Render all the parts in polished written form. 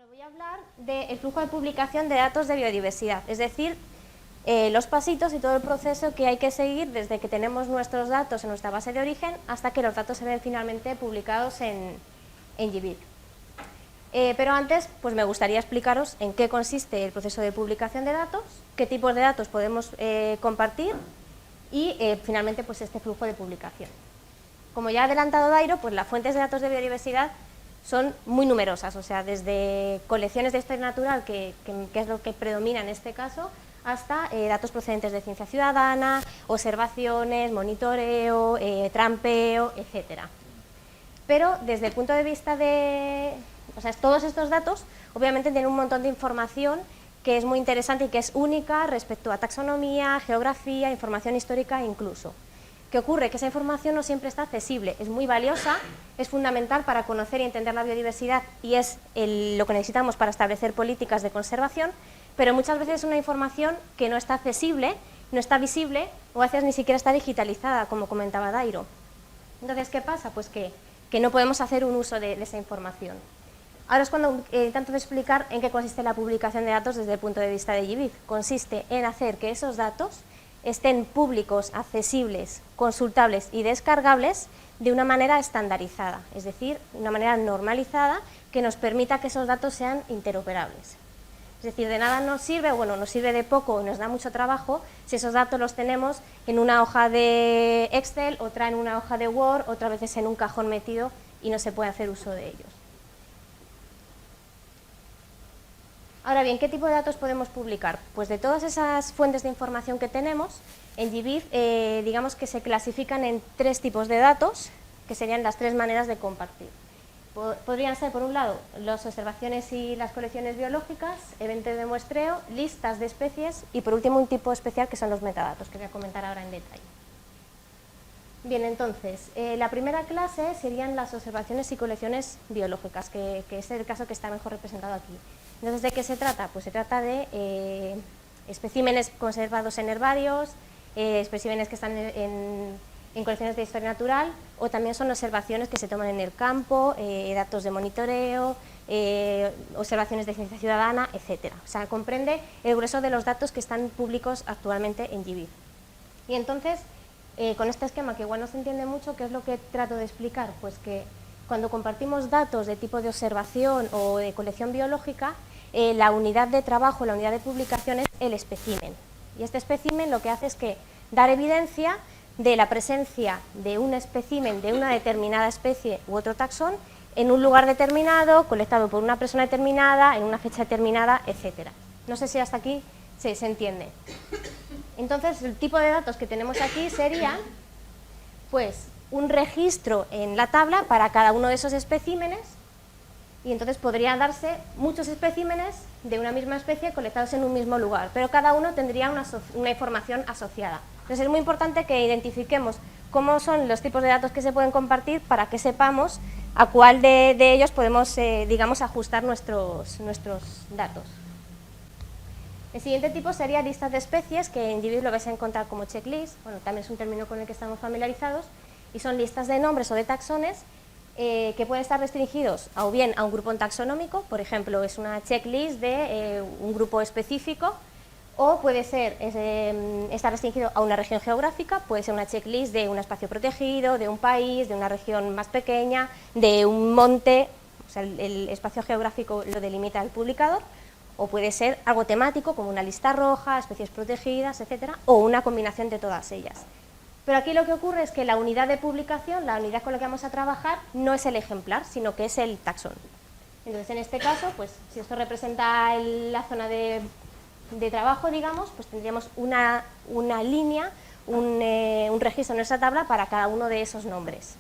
Voy a hablar del flujo de publicación de datos de biodiversidad, es decir, los pasitos y todo el proceso que hay que seguir desde que tenemos nuestros datos en nuestra base de origen hasta que los datos se ven finalmente publicados en GBIF. Pero antes, pues me gustaría explicaros en qué consiste el proceso de publicación de datos, qué tipos de datos podemos compartir y finalmente pues este flujo de publicación. Como ya ha adelantado Dairo, pues las fuentes de datos de biodiversidad son muy numerosas, o sea, desde colecciones de historia natural, que es lo que predomina en este caso, hasta datos procedentes de ciencia ciudadana, observaciones, monitoreo, trampeo, etcétera. Pero desde el punto de vista de... O sea, todos estos datos obviamente tienen un montón de información que es muy interesante y que es única respecto a taxonomía, geografía, información histórica incluso. ¿Qué ocurre? Que esa información no siempre está accesible, es muy valiosa, es fundamental para conocer y entender la biodiversidad y es lo que necesitamos para establecer políticas de conservación, pero muchas veces es una información que no está accesible, no está visible o a veces ni siquiera está digitalizada, como comentaba Dairo. Entonces, ¿qué pasa? Pues que no podemos hacer un uso de esa información. Ahora es cuando intento explicar en qué consiste la publicación de datos desde el punto de vista de GBIF. Consiste en hacer que esos datos estén públicos, accesibles, consultables y descargables de una manera estandarizada, es decir, de una manera normalizada que nos permita que esos datos sean interoperables. Es decir, de nada nos sirve, bueno, nos sirve de poco y nos da mucho trabajo si esos datos los tenemos en una hoja de Excel, otra en una hoja de Word, otra veces en un cajón metido y no se puede hacer uso de ellos. Ahora bien, ¿qué tipo de datos podemos publicar? Pues de todas esas fuentes de información que tenemos, en GBIF digamos que se clasifican en tres tipos de datos, que serían las tres maneras de compartir. Podrían ser, por un lado, las observaciones y las colecciones biológicas, eventos de muestreo, listas de especies y, por último, un tipo especial que son los metadatos, que voy a comentar ahora en detalle. Bien, entonces, la primera clase serían las observaciones y colecciones biológicas, que es el caso que está mejor representado aquí. Entonces, ¿de qué se trata? Pues se trata de especímenes conservados en herbarios, especímenes que están en colecciones de historia natural, o también son observaciones que se toman en el campo, datos de monitoreo, observaciones de ciencia ciudadana, etc. O sea, comprende el grueso de los datos que están públicos actualmente en GBIF. Y entonces, con este esquema, que igual no se entiende mucho, ¿qué es lo que trato de explicar? Pues que cuando compartimos datos de tipo de observación o de colección biológica, la unidad de trabajo, la unidad de publicación es el espécimen. Y este espécimen lo que hace es que dar evidencia de la presencia de un espécimen de una determinada especie u otro taxón en un lugar determinado, colectado por una persona determinada, en una fecha determinada, etc. No sé si hasta aquí se entiende. Entonces, el tipo de datos que tenemos aquí sería, pues, un registro en la tabla para cada uno de esos especímenes y entonces podrían darse muchos especímenes de una misma especie colectados en un mismo lugar, pero cada uno tendría una información asociada. Entonces es muy importante que identifiquemos cómo son los tipos de datos que se pueden compartir para que sepamos a cuál de ellos podemos, digamos, ajustar nuestros datos. El siguiente tipo sería listas de especies, que en GBIF lo vais a encontrar como checklist, bueno, también es un término con el que estamos familiarizados, y son listas de nombres o de taxones que pueden estar restringidos o bien a un grupo taxonómico, por ejemplo, es una checklist de un grupo específico, o puede ser, está restringido a una región geográfica, puede ser una checklist de un espacio protegido, de un país, de una región más pequeña, de un monte, o sea, el espacio geográfico lo delimita el publicador, o puede ser algo temático como una lista roja, especies protegidas, etcétera, o una combinación de todas ellas. Pero aquí lo que ocurre es que la unidad de publicación, la unidad con la que vamos a trabajar, no es el ejemplar, sino que es el taxón. Entonces, en este caso, pues si esto representa la zona de trabajo, digamos, pues tendríamos una línea, un registro en nuestra tabla para cada uno de esos nombres.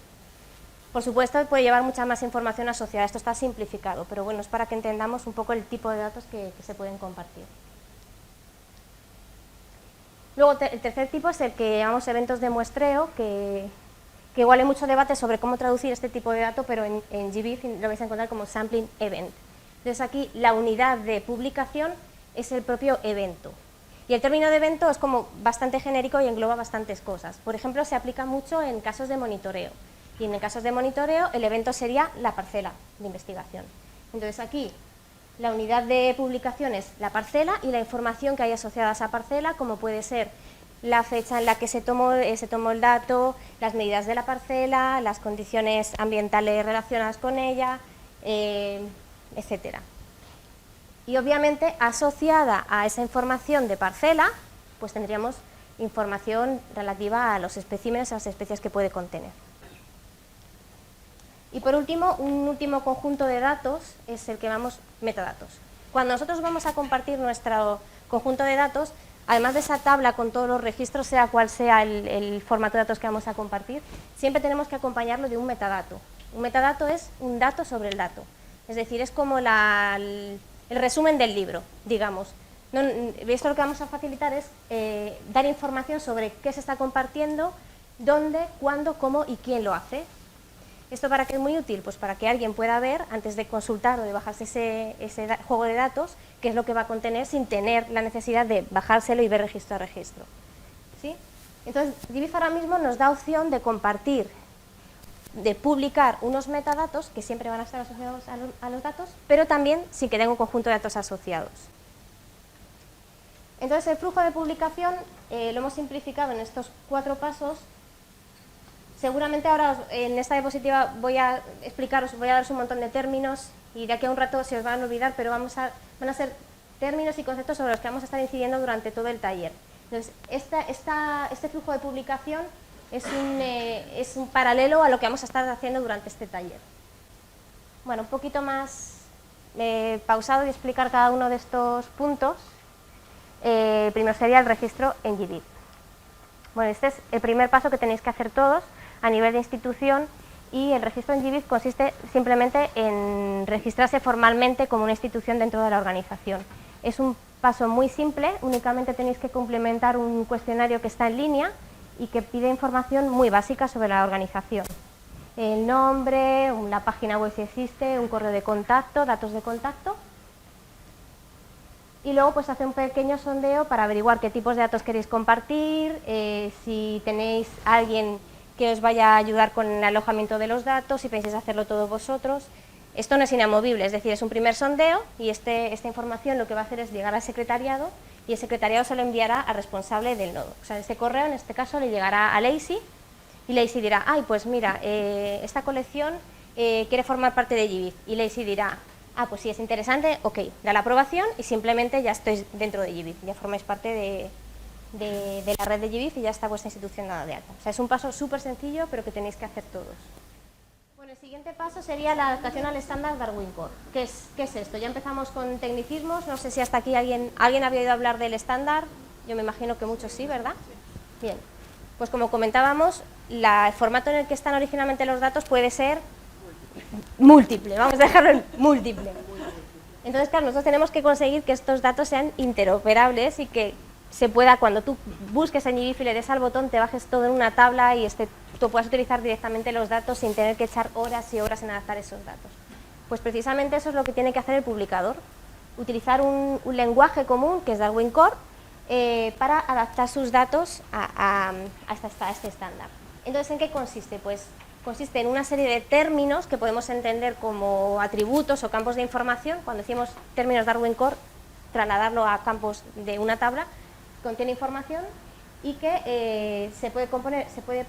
Por supuesto, puede llevar mucha más información asociada, esto está simplificado, pero bueno, es para que entendamos un poco el tipo de datos que se pueden compartir. Luego, el tercer tipo es el que llamamos eventos de muestreo, que igual hay mucho debate sobre cómo traducir este tipo de dato, pero en GBIF lo vais a encontrar como sampling event. Entonces aquí la unidad de publicación es el propio evento. Y el término de evento es como bastante genérico y engloba bastantes cosas. Por ejemplo, se aplica mucho en casos de monitoreo. Y en casos de monitoreo el evento sería la parcela de investigación. Entonces aquí La unidad de publicación es la parcela y la información que hay asociada a esa parcela, como puede ser la fecha en la que se tomó el dato, las medidas de la parcela, las condiciones ambientales relacionadas con ella, etcétera. Y obviamente asociada a esa información de parcela, pues tendríamos información relativa a los especímenes, a las especies que puede contener. Y por último, un último conjunto de datos es el que llamamos metadatos. Cuando nosotros vamos a compartir nuestro conjunto de datos, además de esa tabla con todos los registros, sea cual sea el formato de datos que vamos a compartir, siempre tenemos que acompañarlo de un metadato. Un metadato es un dato sobre el dato. Es decir, es como el resumen del libro, digamos. Esto lo que vamos a facilitar es dar información sobre qué se está compartiendo, dónde, cuándo, cómo y quién lo hace. ¿Esto para qué es muy útil? Pues para que alguien pueda ver, antes de consultar o de bajarse ese juego de datos, qué es lo que va a contener sin tener la necesidad de bajárselo y ver registro a registro. ¿Sí? Entonces, JBeef ahora mismo nos da opción de compartir, de publicar unos metadatos que siempre van a estar asociados a los datos, pero también sin que tenga un conjunto de datos asociados. Entonces, el flujo de publicación lo hemos simplificado en estos 4 pasos. Seguramente ahora en esta diapositiva voy a explicaros, voy a daros un montón de términos y de aquí a un rato se os van a olvidar, pero van a ser términos y conceptos sobre los que vamos a estar incidiendo durante todo el taller. Entonces, este flujo de publicación es un paralelo a lo que vamos a estar haciendo durante este taller. Bueno, un poquito más pausado y explicar cada uno de estos puntos. Primero sería el registro en JBeef. Bueno, este es el primer paso que tenéis que hacer todos a nivel de institución, y el registro en JBeef consiste simplemente en registrarse formalmente como una institución dentro de la organización. Es un paso muy simple, únicamente tenéis que complementar un cuestionario que está en línea y que pide información muy básica sobre la organización. El nombre, la página web si existe, un correo de contacto, datos de contacto. Y luego pues hace un pequeño sondeo para averiguar qué tipos de datos queréis compartir, si tenéis a alguien que os vaya a ayudar con el alojamiento de los datos, si pensáis hacerlo todos vosotros. Esto no es inamovible, es decir, es un primer sondeo y esta información lo que va a hacer es llegar al secretariado y el secretariado se lo enviará al responsable del nodo. O sea, ese correo en este caso le llegará a Lazy y Lazy dirá, ay, pues mira, esta colección quiere formar parte de JBeef, y Lazy dirá, ah, pues sí, es interesante, ok, da la aprobación y simplemente ya estáis dentro de JBeef, ya formáis parte de la red de JBeef y ya está vuestra institución dada de alta. O sea, es un paso súper sencillo, pero que tenéis que hacer todos. Bueno, el siguiente paso sería la adaptación al estándar Darwin Core. ¿Qué es esto? Ya empezamos con tecnicismos, no sé si hasta aquí alguien había oído hablar del estándar, yo me imagino que muchos sí, ¿verdad? Bien, pues como comentábamos, el formato en el que están originalmente los datos puede ser múltiple, vamos a dejarlo en múltiple. Entonces, claro, nosotros tenemos que conseguir que estos datos sean interoperables y que se pueda, cuando tú busques en JBeef y le des al botón, te bajes todo en una tabla y tú puedas utilizar directamente los datos sin tener que echar horas y horas en adaptar esos datos. Pues precisamente eso es lo que tiene que hacer el publicador, utilizar un lenguaje común, que es Darwin Core, para adaptar sus datos a este estándar. Entonces, ¿en qué consiste? Pues consiste en una serie de términos que podemos entender como atributos o campos de información. Cuando decimos términos Darwin Core, trasladarlo a campos de una tabla, contiene información y que se puede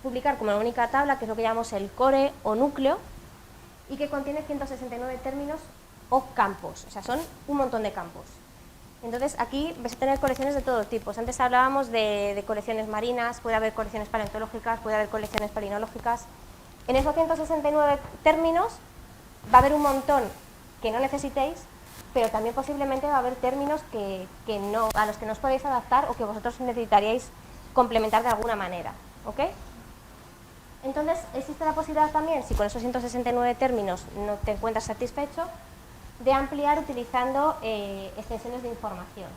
publicar como la única tabla, que es lo que llamamos el core o núcleo, y que contiene 169 términos o campos, o sea, son un montón de campos. Entonces, aquí vais a tener colecciones de todo tipo. Antes hablábamos de colecciones marinas, puede haber colecciones paleontológicas, puede haber colecciones palinológicas. En esos 169 términos va a haber un montón que no necesitéis, pero también posiblemente va a haber términos a los que no os podéis adaptar o que vosotros necesitaríais complementar de alguna manera, ¿ok? Entonces, existe la posibilidad también, si con esos 169 términos no te encuentras satisfecho, de ampliar utilizando extensiones de información.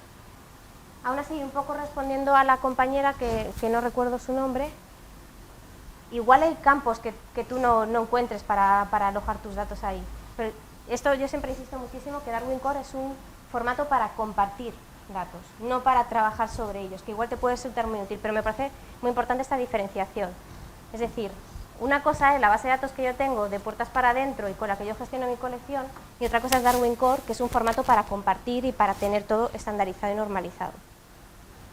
Aún así, un poco respondiendo a la compañera, que no recuerdo su nombre, igual hay campos que tú no encuentres para alojar tus datos ahí. Pero esto yo siempre insisto muchísimo, que Darwin Core es un formato para compartir datos, no para trabajar sobre ellos, que igual te puede resultar muy útil, pero me parece muy importante esta diferenciación. Es decir, una cosa es la base de datos que yo tengo de puertas para adentro y con la que yo gestiono mi colección, y otra cosa es Darwin Core, que es un formato para compartir y para tener todo estandarizado y normalizado.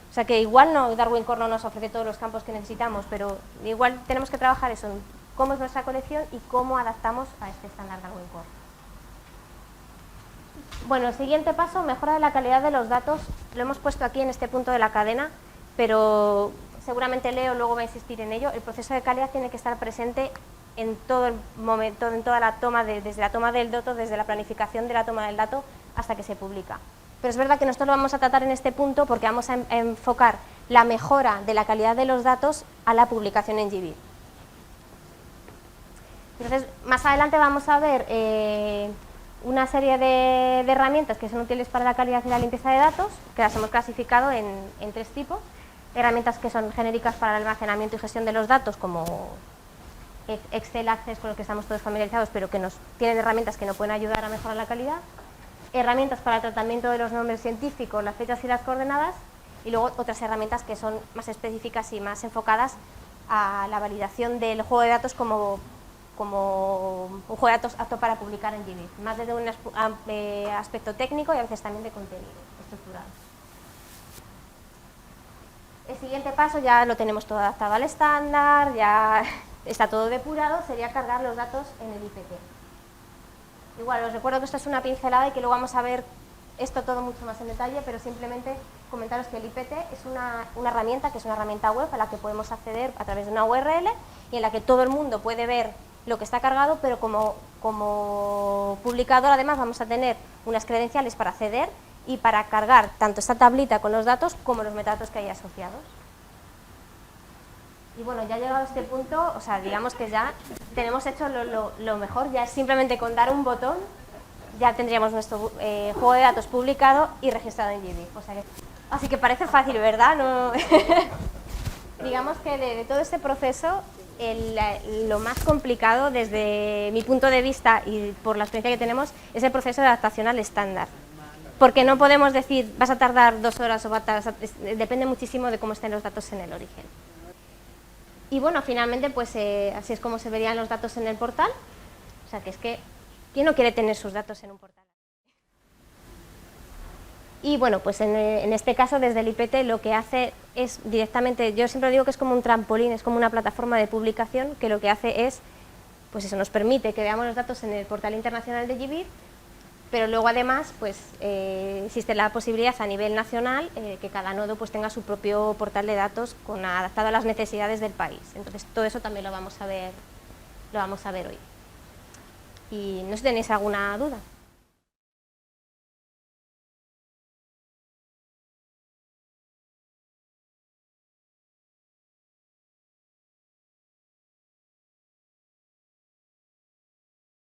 O sea que igual Darwin Core no nos ofrece todos los campos que necesitamos, pero igual tenemos que trabajar eso, en cómo es nuestra colección y cómo adaptamos a este estándar Darwin Core. Bueno, el siguiente paso, mejora de la calidad de los datos. Lo hemos puesto aquí en este punto de la cadena, pero seguramente Leo luego va a insistir en ello. El proceso de calidad tiene que estar presente en todo el momento, en toda la toma, desde la toma del dato, desde la planificación de la toma del dato hasta que se publica. Pero es verdad que nosotros lo vamos a tratar en este punto porque vamos a enfocar la mejora de la calidad de los datos a la publicación en GBIF. Entonces, más adelante vamos a ver una serie de herramientas que son útiles para la calidad y la limpieza de datos, que las hemos clasificado en tres tipos. Herramientas que son genéricas para el almacenamiento y gestión de los datos, como Excel Access, con los que estamos todos familiarizados, pero que nos tienen herramientas que nos pueden ayudar a mejorar la calidad. Herramientas para el tratamiento de los nombres científicos, las fechas y las coordenadas, y luego otras herramientas que son más específicas y más enfocadas a la validación del juego de datos como un juego de datos apto para publicar en GBIF, más desde un aspecto técnico y a veces también de contenido estructural. El siguiente paso ya lo tenemos todo adaptado al estándar, ya está todo depurado, sería cargar los datos en el IPT. Igual, os recuerdo que esto es una pincelada y que luego vamos a ver esto todo mucho más en detalle, pero simplemente comentaros que el IPT es una herramienta, que es una herramienta web a la que podemos acceder a través de una URL y en la que todo el mundo puede ver lo que está cargado, pero como publicador además vamos a tener unas credenciales para acceder y para cargar tanto esta tablita con los datos como los metadatos que hay asociados. Y bueno, ya llegado a este punto, o sea, digamos que ya tenemos hecho lo mejor, ya es simplemente con dar un botón, ya tendríamos nuestro juego de datos publicado y registrado en GBIF. O sea así que parece fácil, ¿verdad? No digamos que de todo este proceso, lo más complicado desde mi punto de vista y por la experiencia que tenemos es el proceso de adaptación al estándar. Porque no podemos decir, vas a tardar 2 horas o depende muchísimo de cómo estén los datos en el origen. Y bueno, finalmente, pues así es como se verían los datos en el portal. O sea, que es que, ¿quién no quiere tener sus datos en un portal? Y bueno, pues en este caso, desde el IPT, lo que hace es directamente, yo siempre digo que es como un trampolín, es como una plataforma de publicación que lo que hace es, pues eso, nos permite que veamos los datos en el portal internacional de GBIF, pero luego además pues existe la posibilidad a nivel nacional que cada nodo pues tenga su propio portal de datos adaptado a las necesidades del país. Entonces todo eso también lo vamos a ver hoy. Y no sé si tenéis alguna duda.